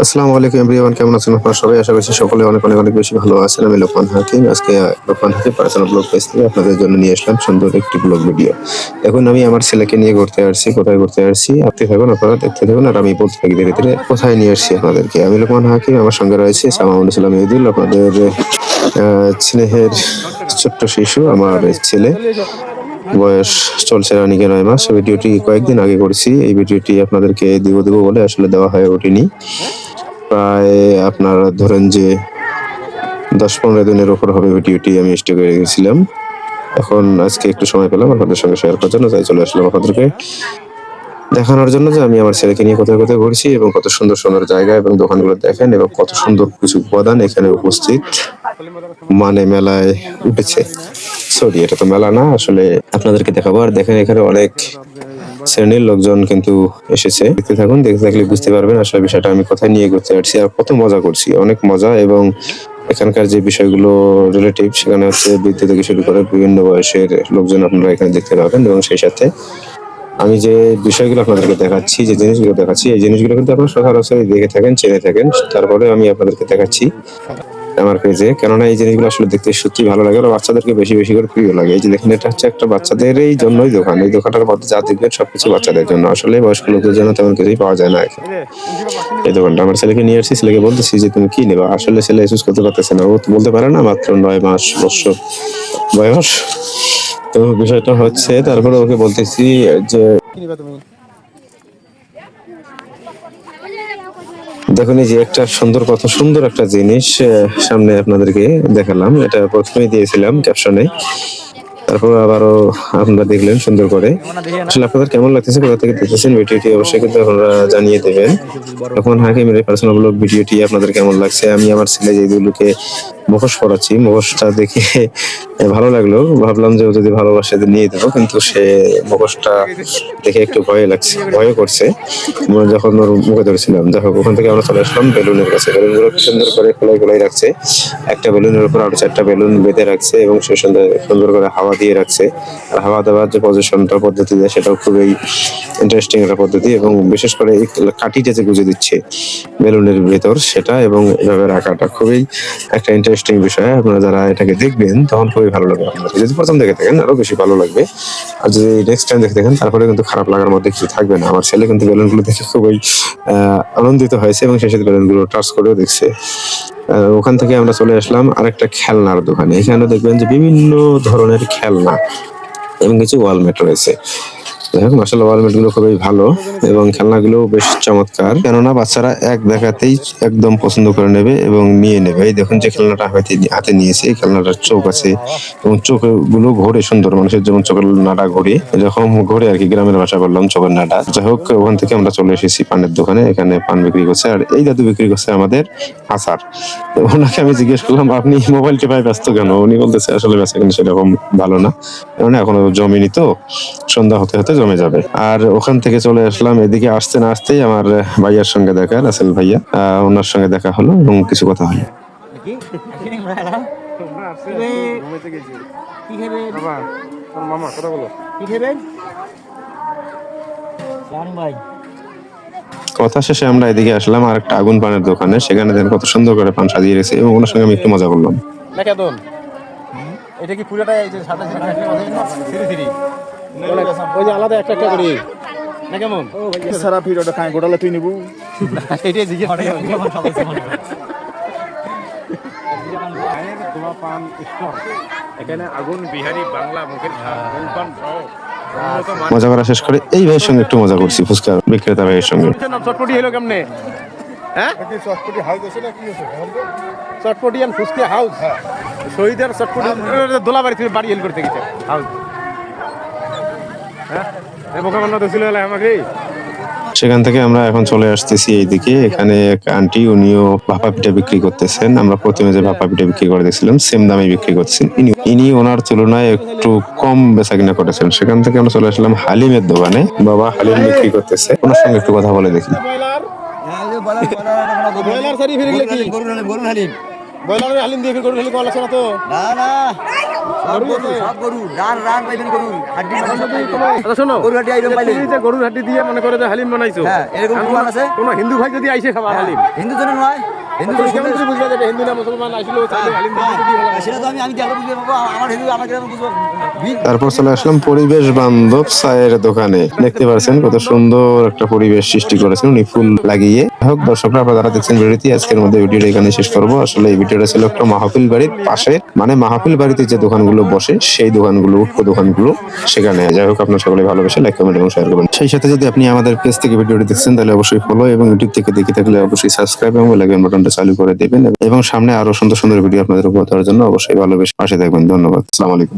আসসালামু আলাইকুম এভরিওয়ান, কেমন আছেন আপনারা সবাই? আশা করছি সকলে অনেক অনেক অনেক বেশি ভালো আছেন। আমি লোকমান হাকিম। আজকে লোকমান হাকিম পার্সোনাল ব্লগ পেজ থেকে আপনাদের জন্য নিয়ে আসলাম সুন্দর একটি ব্লগ ভিডিও। এখন আমি আমার ছেলেকে নিয়ে ঘুরতে আসছি। কোথায় ঘুরতে আসছি আপনি থাকুন, আপনারা দেখতে থাকুন, আর আমি বলতে থাকি ধীরে ধীরে কোথায় নিয়ে আসছি আপনাদেরকে। আমি লোকমান হাকিম, আমার সঙ্গে রয়েছে সামাউল ইসলাম ইদুল, আপনাদের স্নেহের ছোট্ট শিশু, আমার ছেলে। বয়স চলছে রানিকে 9 মাস। ভিডিওটি কয়েকদিন আগে করছি। এই ভিডিওটি আপনাদেরকে দিব দিব বলে আসলে দেওয়া হয়ে ওঠেনি। প্রায় আপনারা ধরেন যে 10-15 দিনের উপর হবে ভিডিওটি আমি স্টকে রেখেছিলাম। এখন আজকে একটু সময় পেলাম আপনাদের সঙ্গে শেয়ার করার জন্য, তাই চলে আসলাম আপনাদেরকে দেখানোর জন্য যে আমি আমার ছেলেকে নিয়ে কোথায় কোথায় ঘুরছি এবং কত সুন্দর সুন্দর জায়গা এবং দোকানগুলো দেখেন এবং কত সুন্দর কিছু উপাদান এখানে উপস্থিত মানে মেলায় উঠেছে। সরি, এটা তো মেলা না, আসলে আপনাদেরকে দেখাবো। আর দেখেন এখানে অনেক শ্রেণীর লোকজন কিন্তু এসেছে। দেখতে থাকুন, দেখতে থাকলে বুঝতে পারবেন আসলে বিষয়টা আমি কোথায় নিয়ে ঘুরতে যাচ্ছি আর কত মজা করছি। অনেক মজা, এবং এখানকার যে বিষয়গুলো রিলেটিভ সেখানে হচ্ছে বৃদ্ধ থেকে শুরু করে বিভিন্ন বয়সের লোকজন আপনারা এখানে দেখতে পাবেন। এবং সেই সাথে আমি যে বিষয়গুলো আপনাদেরকে দেখাচ্ছি, যে জিনিসগুলো দেখাচ্ছি, এই জিনিসগুলো কিন্তু আপনারা সচরাচর দেখে থাকেন, চেনে থাকেন। তারপরে আমি আপনাদেরকে দেখাচ্ছি আমার পেজে, কেননা এই জিনিসগুলো আসলে দেখতে সত্যি ভালো লাগে আর বাচ্চাদেরকে বেশি বেশি করে প্রিয় লাগে। এই যে দেখেন, এটা হচ্ছে একটা বাচ্চাদের এই জন্যই দোকান। এই দোকানটার মধ্যে যা দেখবেন সবকিছু বাচ্চাদের জন্য। আসলে বয়স্ক লোকদের জন্য তেমন কিছুই পাওয়া যায় না এখানে। এই দোকানটা আমার ছেলেকে নিয়ে আসছি, ছেলেকে বলতেছি যে তুমি কি নেবা। আসলে ছেলে চুজ করতে পারতেছে না, ও তো বলতে পারে না, মাত্র 9 মাস বছর বয়স। তো বিষয়টা হচ্ছে, তারপরে ওকে বলতেছি যে দেখুন, এই যে একটা সুন্দর, কত সুন্দর একটা জিনিস সামনে আপনাদেরকে দেখালাম। এটা প্রথমেই দিয়েছিলাম ক্যাপশনে, তারপর আবারও আপনারা দেখলেন সুন্দর করে। আসলে আপনাদের কেমন লাগতেছে, কোথা থেকে দেখতেছেন ভিডিওটি অবশ্যই কিন্তু আপনারা জানিয়ে দেবেন। এখন হাকিমের পার্সোনাল ব্লগ ভিডিওটি আপনাদের কেমন লাগছে? আমি আমার ছেলে যেগুলোকে মুখোশ পড়াচ্ছি, মুখোশটা দেখে ভালো লাগলো। ভাবলাম যে ও যদি ভালোবাসে নিয়ে দেবো, কিন্তু সে মুখোশটা দেখে একটু ভয় লাগছে, ভয় করছে যখন ওর মুখে ধরেছিলাম। যাই হোক, ওখান থেকে আমরা চলে আসলাম বেলুনের কাছে। বেলুনগুলো কি সুন্দর করে খোলাই খোলাই রাখছে। একটা বেলুনের উপর আরো 4টা বেলুন বেঁধে রাখছে এবং সে সুন্দর করে হাওয়া দিয়ে রাখছে। আর হাওয়া দেওয়ার যে পজিশনটা পদ্ধতি দেয় সেটাও খুবই ইন্টারেস্টিং একটা পদ্ধতি, এবং বিশেষ করে এই কাঠিটা যে গুঁজে দিচ্ছে বেলুনের ভেতর সেটা, এবং এভাবে রাখাটা খুবই একটা ইন্টারেস্টিং বিষয়। আপনারা যারা এটাকে দেখবেন তখন খুবই ভালো লাগবে আপনাদের। যদি প্রথম দেখে থাকেন আরো বেশি ভালো লাগবে, আর যদি নেক্সট টাইম দেখে থাকেন তারপরে কিন্তু খারাপ লাগার মধ্যে কিছু থাকবে না। আমার ছেলে কিন্তু বেলুনগুলো দেখে খুবই আনন্দিত হয়েছে এবং সেই সাথে বেলুনগুলো টাচ করেও দেখছে। ওখান থেকে আমরা চলে আসলাম আরেকটা খেলনার দোকানে। এখানে দেখবেন যে বিভিন্ন ধরনের খেলনা এবং কিছু ওয়ালমেট রয়েছে। মাশাআল্লাহ, ওয়ালমেট গুলো খুবই ভালো এবং খেলনাগুলো বেশ চমৎকার, কেননা বাচ্চারা এক দেখাতেই একদম পছন্দ করে নেবে এবং নিয়ে নেবে। এই দেখুন যে খেলনাটা হাতে নিয়েছে, এই খেলনাটার চোখ আছে এবং চোখ গুলো ঘোরে সুন্দর, মানুষের যেমন চোখের নাড়া ঘোরে এরকম ঘোরে আর কি, গ্রামের ভাষা বললাম চোখের নাড়া। যাই হোক, ওখান থেকে আমরা চলে এসেছি পানের দোকানে। এখানে পান বিক্রি করছে, আর এই দাদু বিক্রি করছে আমাদের আচার। তো ওনাকে আমি জিজ্ঞেস করলাম আপনি মোবাইল টেপায় ব্যস্ত কেন? উনি বলতেছে আসলে বেচা কিনা সেরকম ভালো না, কারণ এখনো জমেনি, তো সন্ধ্যা হতে হতে জমে যাবে। আর ওখান থেকে চলে আসলাম এদিকে। আসতে না আসতেই আমার ভাইয়ার সঙ্গে দেখা, রাসেল ভাইয়া, ওনার সঙ্গে দেখা হলো এবং কিছু কথা হলো। কথা শেষে আমরা এদিকে আসলাম আর একটা আগুন পানের দোকানে। সেখানে দেখেন কত সুন্দর করে পান সাজিয়ে রেখেছে এবং ওনার সঙ্গে আমি একটু মজা করলাম। এটা কি পুরোটা এই যে সাদা সিরি ওই যে আলাদা একটা একটা করি না কেমন? সারা ভিডিওটা কাই গোটালে তুই নিবু এটাই জিজ্ঞেস করে পান স্টোর। এখানে আগুন বিহারি বাংলা মুখের পান মজা করা শেষ করে এই ভাইয়ের সঙ্গে একটু মজা করছি, ফুচকা বিক্রেতা ভাইয়ের সঙ্গে। চটপটি হলো কেমনে? হ্যাঁ, চটপটি হাউস আছে না, কি আছে চটপটি আর ফুচকা হাউস? হ্যাঁ, শহীদের চটপটি দোলাবাড়ি থেকে বাড়ি হেল করতে গেছে হাউস। হ্যাঁ, বোকা বান্না তো ছিল আমাকে। সেখান থেকে আমরা এখন চলে আসতেছি এইদিকে। এখানে এক আন্টি, উনিও ভাপা পিঠা বিক্রি করতেছেন। আমরা প্রথমে যে ভাপা পিঠা বিক্রি করে দেখছিলাম সেম দামে বিক্রি করছেন। ইনি ওনার তুলনায় একটু কম বেচা কিনা করেছেন। সেখান থেকে আমরা চলে আসলাম হালিমের দোকানে। বাবা হালিম বিক্রি করতেছে, ওনার সঙ্গে একটু কথা বলে দেখি। ব্রয়লারের হালিম দিয়ে গরুর হালিম করা লাগছে না তো? না না সব গরু গরু আছে? সব গরু রান রান পাইবেন গরু হাড্ডি এখন সব যদি পাইবেন। কোনো- আচ্ছা শোনো, গরুর হাড্ডি আইটেম পাইলে তুমি যে গরুর হাড্ডি দিয়ে মনে করে যে হালিম বানাইছো, হ্যাঁ, এরকম আর প্রমাণ আছে? কোনো হিন্দু ভাই যদি আইসে খাবার হালিম, হিন্দু জন নয় হিন্দু তুমি জন কেমন করে বুঝবে যে এটা হিন্দু না মুসলমান আসলে চাইলে হালিম দিয়ে দিয়ে ভালো সেটা তো আমি দেখলে বুঝতে পারবো আমার হিন্দু আমার গ্রামে বুঝবো তারপর চলে আসলাম পরিবেশ বান্ধব চায়ের দোকানে। দেখতে পাচ্ছেন কত সুন্দর একটা পরিবেশ সৃষ্টি করেছেন উনি ফুল লাগিয়ে। হোক দর্শকরা, আপনারা যারা দেখছেন ভিডিওটি, আজকের মধ্যে ভিডিওটা এখানে শেষ করবো। আসলে এই ভিডিওটা ছিল একটা মাহফিল বাড়ির পাশে, মানে মাহফিল বাড়িতে যে দোকানগুলো বসে সেই দোকানগুলো, উক্ত দোকানগুলো সেখানে। যাই হোক, আপনার সকলে ভালোবেসে লাইক, কমেন্ট এবং শেয়ার করবেন। সেই সাথে যদি আপনি আমাদের পেজ থেকে ভিডিওটি দেখছেন তাহলে অবশ্যই ফলো, এবং ইউটিউব থেকে দেখে থাকলে অবশ্যই সাবস্ক্রাইব এবং বেল আইকন বাটনটা চালু করে দেবেন, এবং সামনে আরো সুন্দর সুন্দর ভিডিও আপনাদের উপহার দেওয়ার জন্য অবশ্যই ভালোবেসে পাশে থাকবেন। ধন্যবাদ। আসসালামু আলাইকুম।